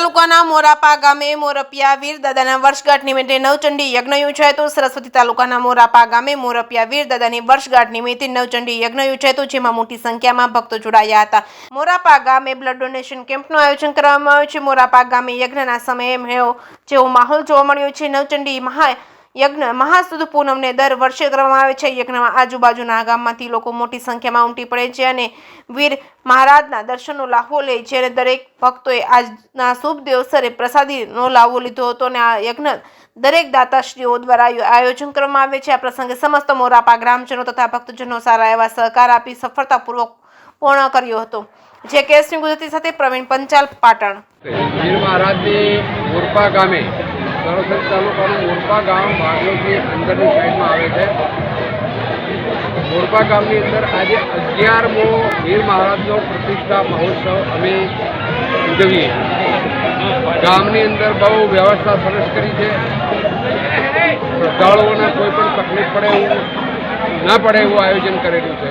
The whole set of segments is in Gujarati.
તાલુકાના મોરાપા ગામે મોરપિયા વીર દાદાના વર્ષગાંઠ નિમિત્તે નવચંડી યજ્ઞ યોજાયો હતો। સરસ્વતી તાલુકાના મોરાપા ગામે મોરપિયા વીર દાદાની વર્ષગાંઠ નિમિત્તે નવચંડી યજ્ઞ યોજાયો હતો, જેમાં મોટી સંખ્યામાં ભક્તો જોડાયા હતા। મોરાપા ગામે બ્લડ ડોનેશન કેમ્પનું આયોજન કરવામાં આવ્યું છે। મોરાપા ગામે યજ્ઞના સમયે મેળો જેવો માહોલ જોવા મળ્યો છે। નવચંડી યજ્ઞ મહાસુદ પૂનમને દર વર્ષે કરવામાં આવે છે। યજ્ઞમાં આજુબાજુના ગામમાંથી લોકો મોટી સંખ્યામાં ઉમટી પડે છે અને વીર મહારાજના દર્શનનો લાહવો લે છે અને દરેક ભક્તોએ આજના શુભ દિવસે પ્રસાદીનો લાહવો લીધો હતો અને આ યજ્ઞ દરેક દાતાશ્રીઓ દ્વારા આયોજન કરવામાં આવે છે। આ પ્રસંગે સમસ્ત મોરાપા ગ્રામજનો તથા ભક્તજનો સારા એવા સહકાર આપી સફળતાપૂર્વક પૂર્ણ કર્યો હતો। જે કેસની ગુજરાતી સાથે પ્રવીણ પંચાલ, પાટણ। વીર મહારાજની મોરપા ગામે સરસ્વતી તાલુકાનું મોરપા ગામ બાગલોથી અંદરની સાઈડમાં આવે છે। મોરપા ગામની અંદર આજે 11મો વીર મહારાજનો પ્રતિષ્ઠા મહોત્સવ અમે ઉજવીએ। ગામની અંદર બહુ વ્યવસ્થા સરસ કરી છે। શ્રદ્ધાળુઓને કોઈ પણ તકલીફ પડે એવું ના પડે એવું આયોજન કરેલું છે।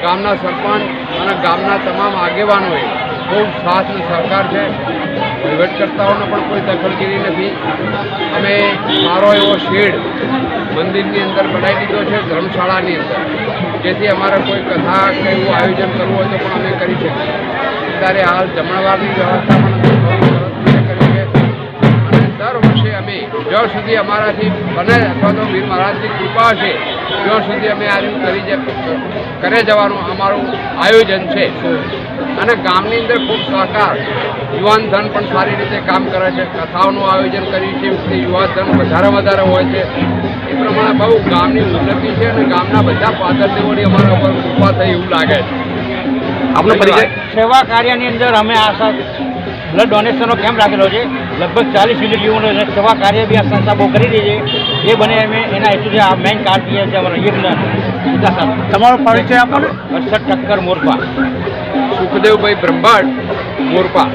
ગામના સરપંચ અને ગામના તમામ આગેવાનોએ ખૂબ સાથ અને સહકાર છે। વહીવટકર્તાઓનો પણ કોઈ દખલગીરી નથી। અમે સારો એવો શેડ મંદિરની અંદર બનાવી દીધો છે, ધર્મશાળાની અંદર, જેથી અમારે કોઈ કથા કે એવું આયોજન કરવું હોય તો પણ અમે કરી શકીએ। અત્યારે હાલ જમણવારની વ્યવસ્થા પણ બહુ સરસ રીતે કરી છે અને દર વર્ષે અમે જ્યાં સુધી અમારાથી બને અથવા તો વીર મહારાજની કૃપા છે ત્યાં સુધી અમે આ કરે જવાનું અમારું આયોજન છે। અને ગામની અંદર ખૂબ સહકાર, યુવાન ધન પણ સારી રીતે કામ કરે છે। કથાઓનું આયોજન કર્યું છે, વખતે યુવાન ધન વધારે હોય છે। એ પ્રમાણે બહુ ગામની ઉન્નતિ છે અને ગામના બધા પાદરદેવોની અમારા ઉપર કૃપા થઈ એવું લાગે છે। આપણો પરિચય? સેવા કાર્યની અંદર અમે આ બ્લડ ડોનેશનનો કેમ્પ રાખેલો છે। લગભગ 40 મિનિટ જેવું સેવા કાર્ય બી આ સંસ્થા બહુ કરી રહી છે। એ બને અમે એના હેતુથી આ મેઇન કાર્ડ છે અમારા યજ્ઞ। તમારો પરિચય આપો? હર્ષદ ઠક્કર, મોરપા। સુખદેવભાઈ બ્રહ્માડ, મોરપા।